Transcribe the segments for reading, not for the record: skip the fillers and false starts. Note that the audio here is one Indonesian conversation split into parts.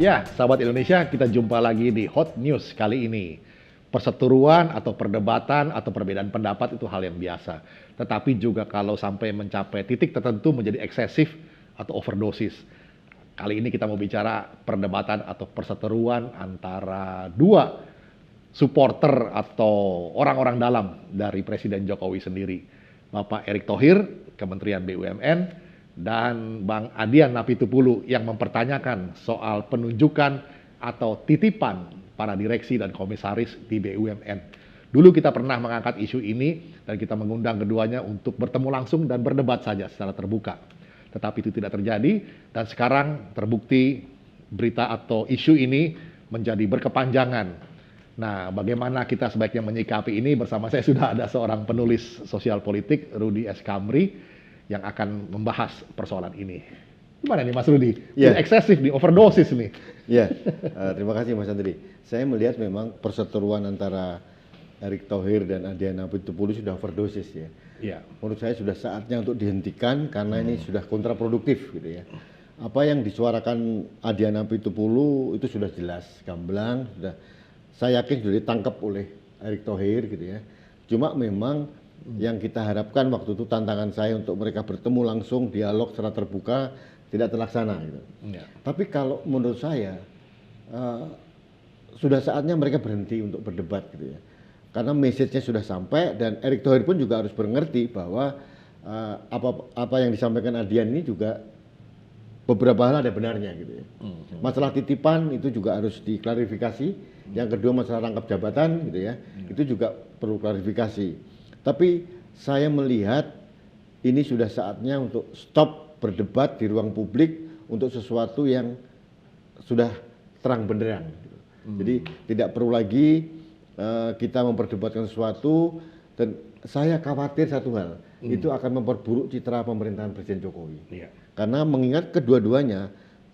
Ya, sahabat Indonesia, kita jumpa lagi di Hot News kali ini. Perseteruan atau perdebatan atau perbedaan pendapat itu hal yang biasa. Tetapi juga kalau sampai mencapai titik tertentu menjadi eksesif atau overdosis. Kali ini kita mau bicara perdebatan atau perseteruan antara dua supporter atau orang-orang dalam dari Presiden Jokowi sendiri. Bapak Erick Thohir, Kementerian BUMN, dan Bang Adian Apitupulu yang mempertanyakan soal penunjukan atau titipan para direksi dan komisaris di BUMN. Dulu kita pernah mengangkat isu ini dan kita mengundang keduanya untuk bertemu langsung dan berdebat saja secara terbuka. Tetapi itu tidak terjadi dan sekarang terbukti berita atau isu ini menjadi berkepanjangan. Nah, bagaimana kita sebaiknya menyikapi ini? Bersama saya sudah ada seorang penulis sosial politik, Rudy S. Kamri, yang akan membahas persoalan ini. Gimana nih Mas Rudy? Ya. Eksesif nih, overdosis nih. Ya, terima kasih Mas Andri. Saya melihat memang perseteruan antara Erick Thohir dan Adian Apitupulu sudah overdosis ya. Ya. Menurut saya sudah saatnya untuk dihentikan karena ini sudah kontraproduktif gitu ya. Apa yang disuarakan Adian Apitupulu itu sudah jelas, gamblang, sudah saya yakin sudah ditangkap oleh Erick Thohir gitu ya. Cuma memang yang kita harapkan waktu itu tantangan saya untuk mereka bertemu langsung, dialog secara terbuka tidak terlaksana gitu. Ya. Tapi kalau menurut saya sudah saatnya mereka berhenti untuk berdebat gitu ya. Karena message-nya sudah sampai dan Erick Thohir pun juga harus mengerti bahwa apa yang disampaikan Adian ini juga beberapa hal ada benarnya gitu ya. Masalah titipan itu juga harus diklarifikasi. Yang kedua masalah rangkap jabatan gitu ya. Itu juga perlu klarifikasi. Tapi saya melihat ini sudah saatnya untuk stop berdebat di ruang publik untuk sesuatu yang sudah terang benderang. Gitu. Jadi tidak perlu lagi kita memperdebatkan sesuatu dan saya khawatir satu hal, itu akan memperburuk citra pemerintahan Presiden Jokowi. Ya. Karena mengingat kedua-duanya,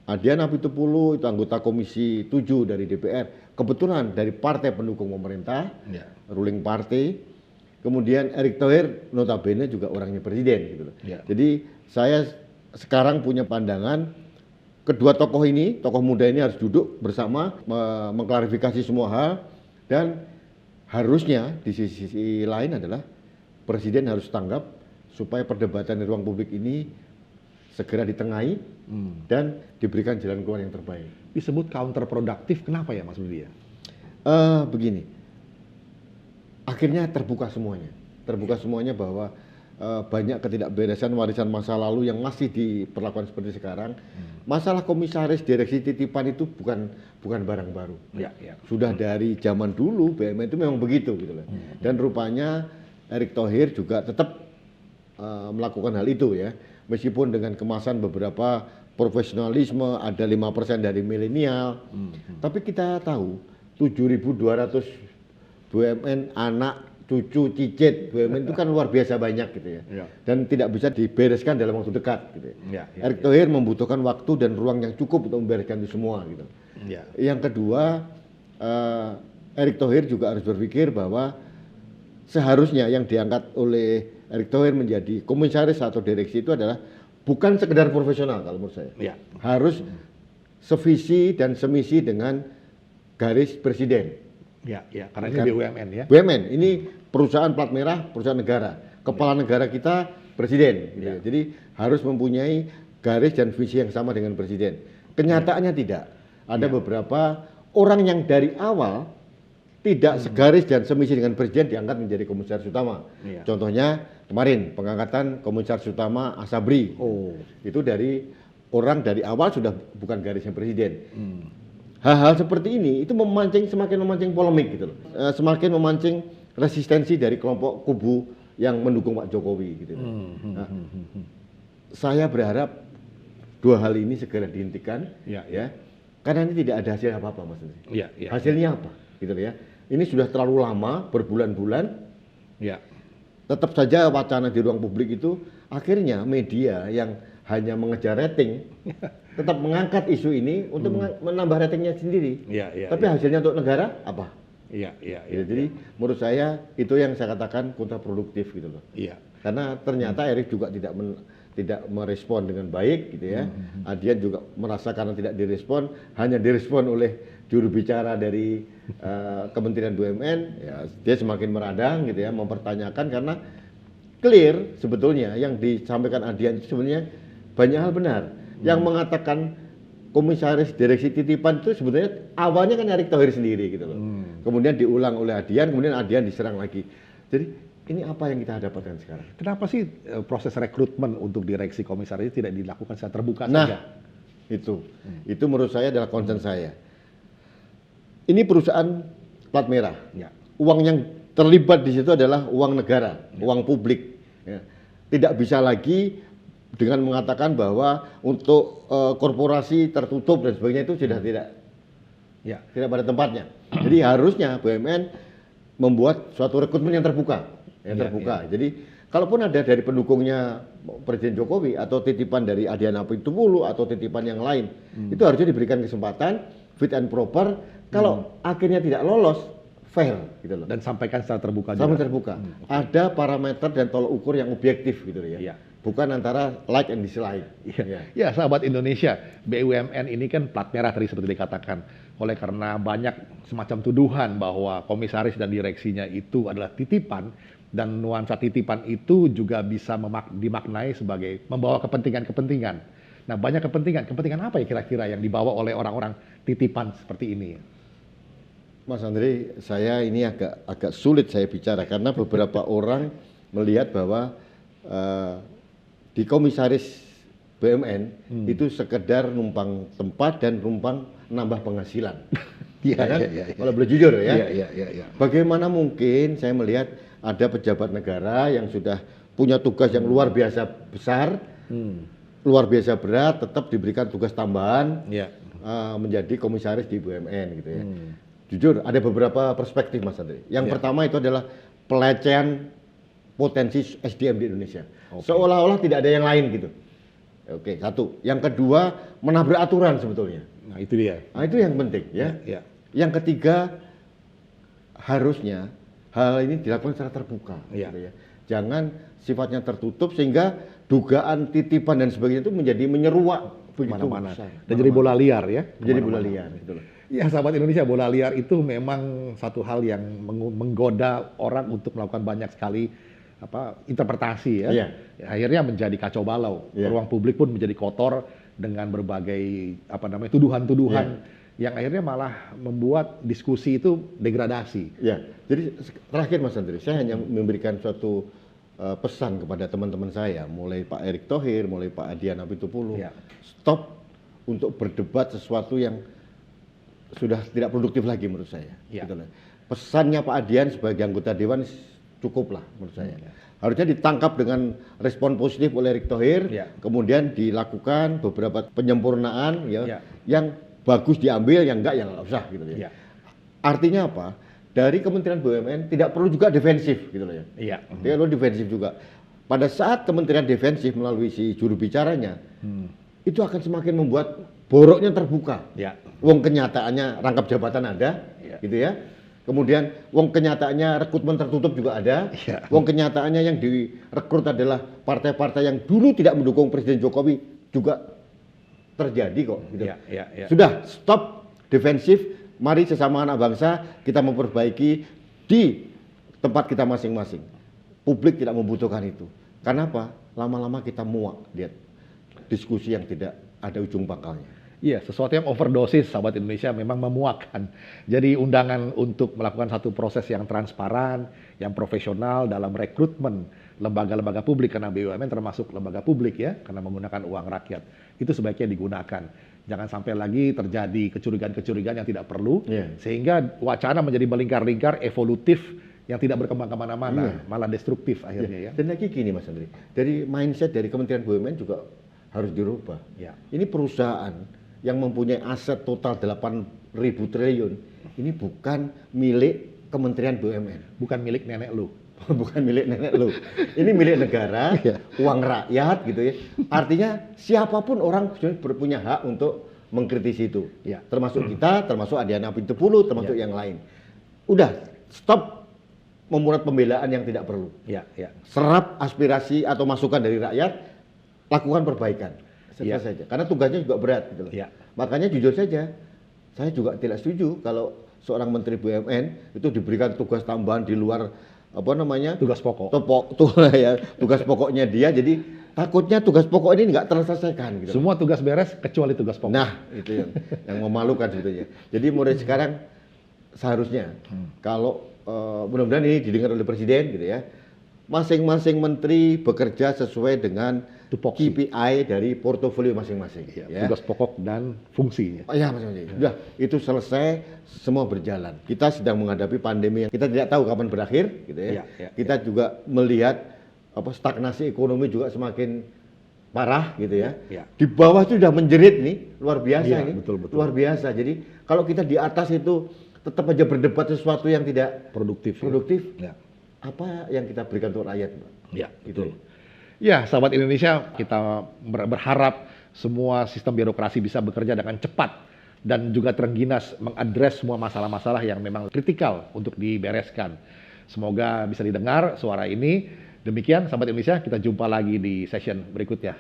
Adian Apitupulu itu anggota Komisi 7 dari DPR, kebetulan dari partai pendukung pemerintah, Ya. ruling party. Kemudian Erick Thohir notabene juga orangnya presiden gitu loh. Ya. Jadi saya sekarang punya pandangan kedua tokoh ini, tokoh muda ini harus duduk bersama mengklarifikasi semua hal dan harusnya di sisi lain adalah presiden harus tanggap supaya perdebatan di ruang publik ini segera ditengahi dan diberikan jalan keluar yang terbaik. Disebut counterproduktif, kenapa ya Mas Rudy ya? Begini, akhirnya terbuka semuanya bahwa banyak ketidakberesan warisan masa lalu yang masih diperlakukan seperti sekarang. Masalah komisaris direksi titipan itu bukan barang baru. Ya, ya. Sudah dari zaman dulu BUMN itu memang begitu gitu loh. Dan rupanya Erick Thohir juga tetap melakukan hal itu ya. Meskipun dengan kemasan beberapa profesionalisme, ada 5% dari milenial. Tapi kita tahu 7.200 BUMN anak, cucu, cicit BUMN itu kan luar biasa banyak gitu ya. Ya. Dan tidak bisa dibereskan dalam waktu dekat gitu ya. Erick Ya. Thohir membutuhkan waktu dan ruang yang cukup untuk membereskan itu semua gitu. Ya. Yang kedua, Erick Thohir juga harus berpikir bahwa seharusnya yang diangkat oleh Erick Thohir menjadi komisaris atau direksi itu adalah bukan sekedar profesional kalau menurut saya. Ya. Harus sevisi dan semisi dengan garis presiden. Ya, ya, karena ini BUMN ya. BUMN ini perusahaan plat merah, perusahaan negara. Kepala negara kita presiden. Gitu ya. Jadi harus mempunyai garis dan visi yang sama dengan presiden. Kenyataannya tidak. Ada beberapa orang yang dari awal tidak segaris dan semisi dengan presiden diangkat menjadi komisaris utama. Iya. Contohnya kemarin pengangkatan komisaris utama Asabri. Oh. Itu dari orang dari awal sudah bukan garisnya presiden. Hal-hal seperti ini itu semakin memancing polemik gitu loh. Semakin memancing resistensi dari kelompok kubu yang mendukung Pak Jokowi gitu. Nah, saya berharap dua hal ini segera dihentikan Ya. ya. Karena ini tidak ada hasil apa-apa Mas. Ya, ya. Hasilnya apa gitu loh ya. Ini sudah terlalu lama, berbulan-bulan. Ya. Tetap saja wacana di ruang publik itu akhirnya media yang hanya mengejar rating tetap mengangkat isu ini untuk menambah ratingnya sendiri. Ya, ya, Tapi ya. hasilnya untuk negara apa? Iya, iya, Ya, iya. jadi menurut saya itu yang saya katakan kontraproduktif gitu loh. Iya. Karena ternyata Erick juga tidak merespon dengan baik gitu ya. Adian juga merasa karena tidak direspon, hanya direspon oleh juru bicara dari Kementerian BUMN, ya dia semakin meradang gitu ya, mempertanyakan karena clear sebetulnya yang disampaikan Adian itu sebenarnya banyak hal benar. Yang mengatakan komisaris direksi titipan itu sebenarnya awalnya kan Erick Thohir sendiri gitu loh. Kemudian diulang oleh Adian, kemudian Adian diserang lagi. Jadi ini apa yang kita dapatkan sekarang? Kenapa sih proses rekrutmen untuk direksi komisaris tidak dilakukan secara terbuka Nah, saja? itu menurut saya adalah concern saya. Ini perusahaan plat merah. Ya. Uang yang terlibat di situ adalah uang negara, uang publik. Ya. Tidak bisa lagi dengan mengatakan bahwa untuk korporasi tertutup dan sebagainya itu sudah tidak pada tempatnya. Jadi harusnya BUMN membuat suatu rekrutmen yang terbuka. Jadi kalaupun ada dari pendukungnya Presiden Jokowi atau titipan dari Adian Apitupulu atau titipan yang lain, itu harusnya diberikan kesempatan fit and proper. Kalau akhirnya tidak lolos, fair gitu loh. Dan sampaikan secara terbuka Sama juga. terbuka. Ada parameter dan tolak ukur yang objektif gitu ya. Iya. Bukan antara like and dislike. Ya, sahabat Indonesia, BUMN ini kan plat merah tadi seperti dikatakan. Oleh karena banyak semacam tuduhan bahwa komisaris dan direksinya itu adalah titipan, dan nuansa titipan itu juga bisa dimaknai sebagai membawa kepentingan-kepentingan. Nah, banyak kepentingan apa ya kira-kira yang dibawa oleh orang-orang titipan seperti ini? Mas Andri, saya ini agak sulit saya bicara karena beberapa orang melihat bahwa di komisaris BUMN itu sekedar numpang tempat dan numpang nambah penghasilan. Iya. Kalau boleh jujur ya. Iya. Bagaimana mungkin saya melihat ada pejabat negara yang sudah punya tugas yang luar biasa besar, luar biasa berat, tetap diberikan tugas tambahan menjadi komisaris di BUMN gitu ya. Jujur, ada beberapa perspektif Mas Andri. Yang pertama itu adalah pelecehan potensi SDM di Indonesia. Seolah-olah tidak ada yang lain gitu. Oke, satu. Yang kedua, menabrak aturan sebetulnya. Nah, itu dia. Nah, itu yang penting ya. Yang ketiga, harusnya hal ini dilakukan secara terbuka. Gitu ya. Jangan sifatnya tertutup sehingga dugaan titipan dan sebagainya itu menjadi menyeruak begitu besar. Dan jadi bola liar ya. Jadi bola liar gitu loh. Ya, sahabat Indonesia, bola liar itu memang satu hal yang menggoda orang untuk melakukan banyak sekali interpretasi ya. Akhirnya menjadi kacau balau. Ruang publik pun menjadi kotor dengan berbagai tuduhan-tuduhan yang akhirnya malah membuat diskusi itu degradasi. Ya. Jadi terakhir Mas Andri, saya hanya memberikan suatu pesan kepada teman-teman saya, mulai Pak Erick Thohir, mulai Pak Adian Apitupulu, stop untuk berdebat sesuatu yang sudah tidak produktif lagi menurut saya. Gitu loh. Pesannya Pak Adian sebagai anggota Dewan cukuplah menurut saya. Harusnya ditangkap dengan respon positif oleh Erick Thohir, kemudian dilakukan beberapa penyempurnaan yang bagus diambil, yang enggak ya nggak usah gitu ya. Artinya apa? Dari Kementerian BUMN tidak perlu juga defensif gitu loh ya. Tidak perlu defensif juga. Pada saat Kementerian defensif melalui si juru bicaranya, itu akan semakin membuat boroknya terbuka. Wong kenyataannya rangkap jabatan ada, gitu ya. Kemudian wong kenyataannya rekrutmen tertutup juga ada. Wong kenyataannya yang direkrut adalah partai-partai yang dulu tidak mendukung Presiden Jokowi juga terjadi kok. Gitu. Sudah stop defensif. Mari sesama anak bangsa kita memperbaiki di tempat kita masing-masing. Publik tidak membutuhkan itu. Karena apa? Lama-lama kita muak lihat diskusi yang tidak ada ujung pangkalnya. Iya, sesuatu yang overdosis, sahabat Indonesia, memang memuakkan. Jadi undangan untuk melakukan satu proses yang transparan, yang profesional dalam rekrutmen lembaga-lembaga publik, karena BUMN termasuk lembaga publik ya, karena menggunakan uang rakyat. Itu sebaiknya digunakan. Jangan sampai lagi terjadi kecurigaan-kecurigaan yang tidak perlu, sehingga wacana menjadi melingkar-lingkar, evolutif, yang tidak berkembang kemana-mana, malah destruktif akhirnya ya. Dan lagi gini Mas Andri, dari mindset dari Kementerian BUMN juga harus dirubah. Ini perusahaan yang mempunyai aset total 8.000 triliun, ini bukan milik Kementerian BUMN. Bukan milik nenek lu. Bukan milik nenek lu. Ini milik negara, uang rakyat gitu ya. Artinya siapapun orang punya hak untuk mengkritisi itu. Termasuk kita, termasuk Adian Apitupulu, termasuk yang lain. Udah, stop membuat pembelaan yang tidak perlu. Serap aspirasi atau masukan dari rakyat, lakukan perbaikan. Iya. Saja. Karena tugasnya juga berat gitu loh. Iya. Makanya jujur saja, saya juga tidak setuju kalau seorang menteri BUMN itu diberikan tugas tambahan di luar apa namanya? Tugas pokok. Tugas pokoknya dia. Jadi takutnya tugas pokok ini nggak terselesaikan gitu. Semua tugas beres kecuali tugas pokok. Nah, itu yang memalukan sebetulnya. Jadi mulai sekarang seharusnya kalau mudah-mudahan ini didengar oleh presiden gitu ya. Masing-masing menteri bekerja sesuai dengan Tupoksi. KPI dari portofolio masing-masing. Ya, tugas pokok dan fungsinya. Oh, ya, masing-masing. Sudah, itu selesai, semua berjalan. Kita sedang menghadapi pandemi yang kita tidak tahu kapan berakhir, gitu ya. Kita juga melihat stagnasi ekonomi juga semakin parah, gitu ya. Di bawah itu sudah menjerit nih, luar biasa ini. Betul. Luar biasa. Jadi kalau kita di atas itu tetap aja berdebat sesuatu yang tidak Produktif. Ya. Apa yang kita berikan untuk rakyat, Pak? Ya, betul. Ya, sahabat Indonesia, kita berharap semua sistem birokrasi bisa bekerja dengan cepat dan juga terengginas mengadres semua masalah-masalah yang memang kritikal untuk dibereskan. Semoga bisa didengar suara ini. Demikian, sahabat Indonesia, kita jumpa lagi di session berikutnya.